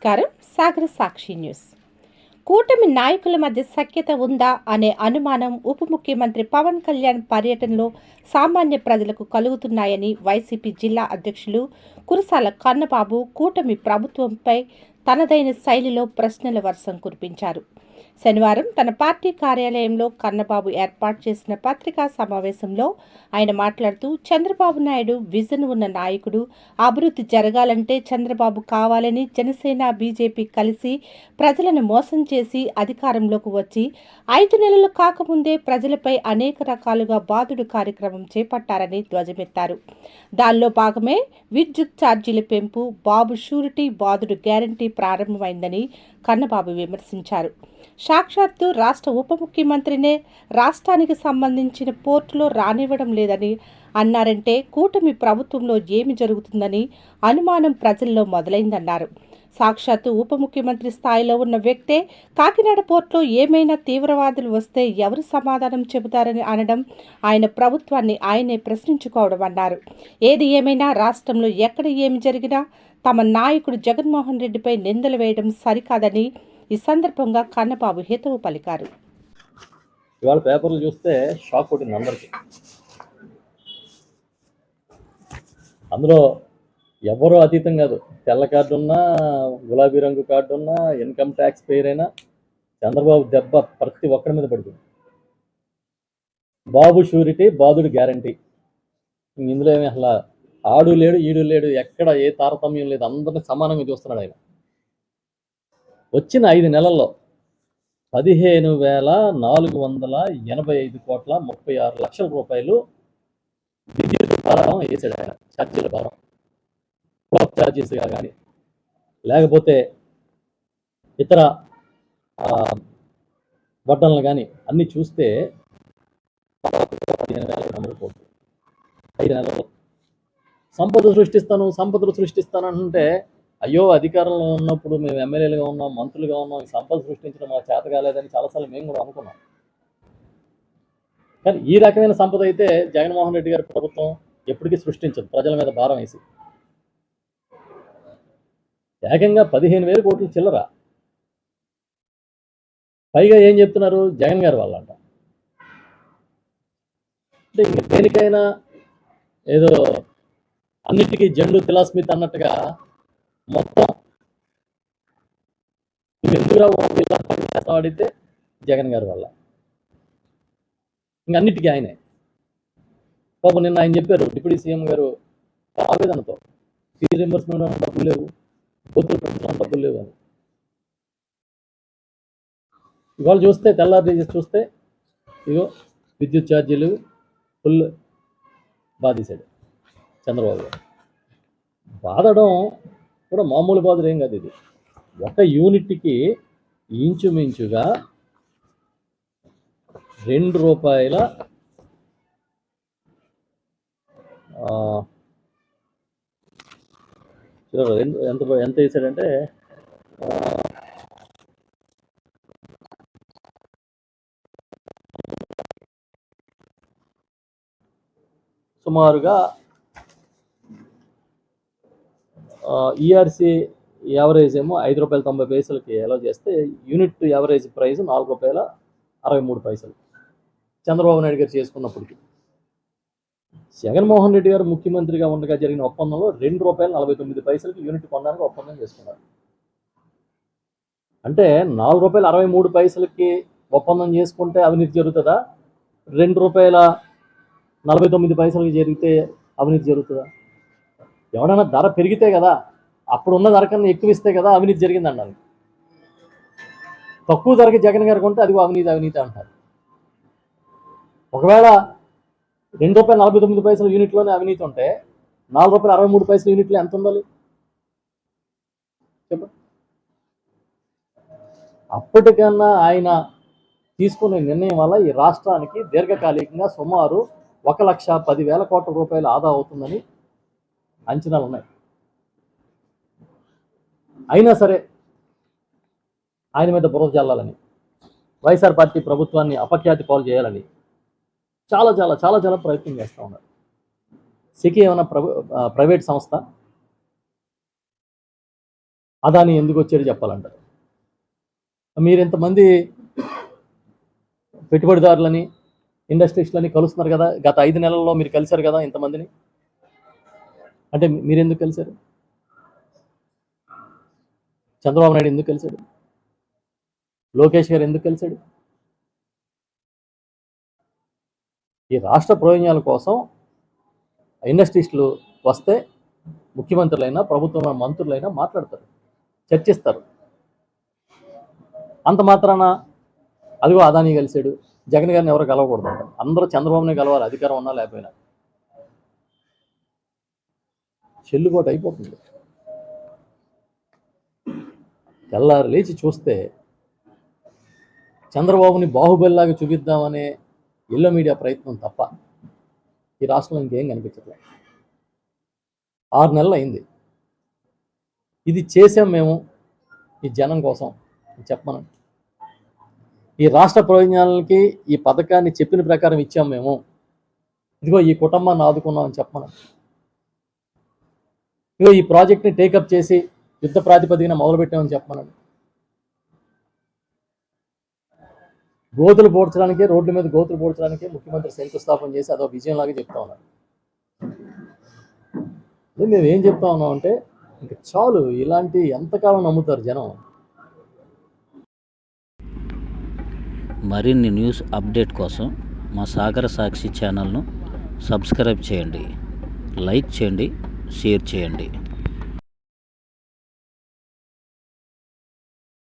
నమస్కారం. సాగర సాక్షి న్యూస్. కూటమి నాయకుల మధ్య సఖ్యత ఉందా అనే అనుమానం ఉప ముఖ్యమంత్రి పవన్ కళ్యాణ్ పర్యటనలో సామాన్య ప్రజలకు కలుగుతున్నాయని వైసీపీ జిల్లా అధ్యక్షులు కురసాల కన్నబాబు కూటమి ప్రభుత్వంపై తనదైన శైలిలో ప్రశ్నల వర్షం కురిపించారు. శనివారం తన పార్టీ కార్యాలయంలో కన్నబాబు ఏర్పాటు చేసిన పత్రికా సమావేశంలో ఆయన మాట్లాడుతూ, చంద్రబాబు నాయుడు విజన్ ఉన్న నాయకుడు, అభివృద్ధి జరగాలంటే చంద్రబాబు కావాలని జనసేన, బీజేపీ కలిసి ప్రజలను మోసం చేసి అధికారంలోకి వచ్చి 5 నెలలు కాకముందే ప్రజలపై అనేక రకాలుగా బాదుడు కార్యక్రమం చేపట్టారని ధ్వజమెత్తారు. దానిలో భాగమే విద్యుత్ ఛార్జీల పెంపు, బాబు షూరిటీ బాదుడు గ్యారంటీ ప్రారంభమైందని కన్నబాబు విమర్శించారు. సాక్షాత్తు రాష్ట్ర ఉప ముఖ్యమంత్రినే రాష్ట్రానికి సంబంధించిన పోర్టులో రానివ్వడం లేదని అన్నారంటే కూటమి ప్రభుత్వంలో ఏమి జరుగుతుందని అనుమానం ప్రజల్లో మొదలైందన్నారు. సాక్షాత్తు ఉప ముఖ్యమంత్రి స్థాయిలో ఉన్న వ్యక్తే కాకినాడ పోర్టులో ఏమైనా తీవ్రవాదులు వస్తే ఎవరు సమాధానం చెబుతారని అనడం, ఆయన ప్రభుత్వాన్ని ఆయనే ప్రశ్నించుకోవడం అన్నారు. ఏది ఏమైనా రాష్ట్రంలో ఎక్కడ ఏమి జరిగినా తమ నాయకుడు జగన్మోహన్ రెడ్డిపై నిందలు వేయడం సరికాదని ఈ సందర్భంగా కన్నబాబు హితవు పలికారు. ఇవాళ పేపర్లు చూస్తే షాక్ కొట్టింది అందరికీ. అందులో ఎవరో అతీతం కాదు. తెల్ల కార్డు ఉన్నా, గులాబీ రంగు కార్డు ఉన్నా, ఇన్కమ్ ట్యాక్స్ పేర్ అయినా చంద్రబాబు దెబ్బ ప్రతి ఒక్కరి మీద పడుతుంది. బాబు షూరిటీ బాదుడు గ్యారంటీ. ఇందులో ఏమి అసలు ఆడు లేడు ఈడు లేడు, ఎక్కడ ఏ తారతమ్యం లేదు, అందరినీ సమానంగా చూస్తున్నాడు ఆయన. వచ్చిన 5 నెలల్లో 15,485,36 రూపాయలు విద్యుత్ భారం వేసాడు ఆయన. ఛార్జీల భారం, క్లాక్ ఛార్జెస్గా కానీ లేకపోతే ఇతర వడ్డనలు కానీ అన్నీ చూస్తే 15,000 కోట్లు 5 నెలల్లో. సంపదలు సృష్టిస్తాను అంటే, అయ్యో అధికారంలో ఉన్నప్పుడు మేము ఎమ్మెల్యేలుగా ఉన్నాం, మంత్రులుగా ఉన్నాం, ఈ సంపద సృష్టించడం మాకు చేత కాలేదని చాలాసార్లు మేము కూడా అనుకున్నాం. కానీ ఈ రకమైన సంపద అయితే జగన్మోహన్ రెడ్డి గారి ప్రభుత్వం ఎప్పటికీ సృష్టించదు. ప్రజల మీద భారం వేసి ఏకంగా 15,000 కోట్లు చిల్లర. పైగా ఏం చెప్తున్నారు, జగన్ గారు వాళ్ళంట. అంటే ఇంక దేనికైనా ఏదో అన్నిటికీ జెండు తిలాస్మిత్ అన్నట్టుగా మొత్తం ఎందుకు అడిగితే జగన్ గారి వల్ల, ఇంక అన్నిటికీ ఆయనే. పాపం నిన్న ఆయన చెప్పారు, డిప్యూటీ సీఎం గారు ఆవేదనతో, ఫీజు రింబర్స్మెంట్ డబ్బులు లేవు, కోర్టులు పెంచడం డబ్బులు లేవు అని. ఇవాళ చూస్తే తెల్లారి చూస్తే ఇగో విద్యుత్ ఛార్జీలు ఫుల్ బాధేశాడు చంద్రబాబు గారు. బాధడం కూడా మామూలు బాధలు ఏం కాదు. ఇది ఒక యూనిట్కి ఇంచుమించుగా ₹2 ఎంత వేసాడంటే సుమారుగా ఈఆర్సీ యావరేజ్ ఏమో ₹5.90 ఎలా చేస్తే unit average price ₹4.63. Chandrababu Naidu గారు చేసుకున్నప్పటికీ జగన్మోహన్ రెడ్డి గారు ముఖ్యమంత్రిగా ఉండగా జరిగిన ఒప్పందంలో ₹2.49 యూనిట్ కొనడానికి ఒప్పందం చేసుకున్నారు. అంటే ₹4.63 ఒప్పందం చేసుకుంటే అవినీతి జరుగుతుందా? ₹2.49 జరిగితే అవినీతి జరుగుతుందా? ఎవడన్నా ధర పెరిగితే కదా, అప్పుడున్న ధర కన్నా ఎక్కువ ఇస్తే కదా అవినీతి జరిగింది అన్నారు. తక్కువ ధరకి జగన్ గారు కొంటే అది అవినీతి అంటారు. ఒకవేళ ₹2.49 యూనిట్లోనే అవినీతి ఉంటే ₹4.63 యూనిట్లో ఎంత ఉండాలి చెప్ప. అప్పటికన్నా ఆయన తీసుకునే నిర్ణయం వల్ల ఈ రాష్ట్రానికి దీర్ఘకాలికంగా సుమారు 1,10,000 కోట్ల రూపాయలు ఆదా అవుతుందని అంచనాలు ఉన్నాయి. అయినా సరే ఆయన మీద బురద జల్లాలని, వైఎస్ఆర్ పార్టీ ప్రభుత్వాన్ని అపఖ్యాతి పాలు చేయాలని చాలా చాలా చాలా చాలా ప్రయత్నం చేస్తూ ఉన్నారు. సికి ఏమైనా ప్రైవేట్ సంస్థ? అదాని ఎందుకు వచ్చాడు చెప్పాలంటారు. మీరు ఇంతమంది పెట్టుబడిదారులని ఇండస్ట్రీస్లని కలుస్తున్నారు కదా, గత 5 నెలల్లో మీరు కలిశారు కదా ఇంతమందిని. అంటే మీరు ఎందుకు కలిశారు? చంద్రబాబు నాయుడు ఎందుకు కలిశాడు? లోకేష్ గారు ఎందుకు కలిశాడు? ఈ రాష్ట్ర ప్రయోజనాల కోసం ఇండస్ట్రీస్లు వస్తే ముఖ్యమంత్రులైనా ప్రభుత్వ మంత్రులైనా మాట్లాడతారు, చర్చిస్తారు. అంత మాత్రాన అదిగో అదాని కలిశాడు, జగన్ గారిని ఎవరు కలవకూడదు అంటారు. అందరూ చంద్రబాబునే కలవాలి, అధికారం ఉన్నా లేకపోయినా. చెల్లుబాటు అయిపోతుంది. తెల్లారు లేచి చూస్తే చంద్రబాబుని బాహుబలిలాగా చూపిద్దామనే ఎల్లో మీడియా ప్రయత్నం తప్ప ఈ రాష్ట్రంలో ఇంకేం కనిపించట్లేదు. 6 నెలలు అయింది. ఇది చేసాం మేము ఈ జనం కోసం చెప్పమను. ఈ రాష్ట్ర ప్రయోజనాలకి ఈ పథకాన్ని చెప్పిన ప్రకారం ఇచ్చాం మేము, ఇదిగో ఈ కుటుంబాన్ని ఆదుకున్నామని చెప్పమను. ఇదిగో ఈ ప్రాజెక్ట్ని టేకప్ చేసి యుద్ధ ప్రాతిపదికన మొదలుపెట్టామని చెప్పమనండి. గోతులు పోడ్చడానికే, రోడ్ల మీద గోతులు పోడ్చడానికే ముఖ్యమంత్రి శంకుస్థాపన చేసి అదో విజయంలాగా చెప్తా ఉన్నారు. మేము ఏం చెప్తా ఉన్నాం అంటే, ఇంకా చాలు, ఇలాంటి ఎంతకాలం నమ్ముతారు జనం? మరిన్ని న్యూస్ అప్డేట్ కోసం మా సాగర సాక్షి ఛానల్ను సబ్స్క్రైబ్ చేయండి, లైక్ చేయండి, షేర్ చేయండి.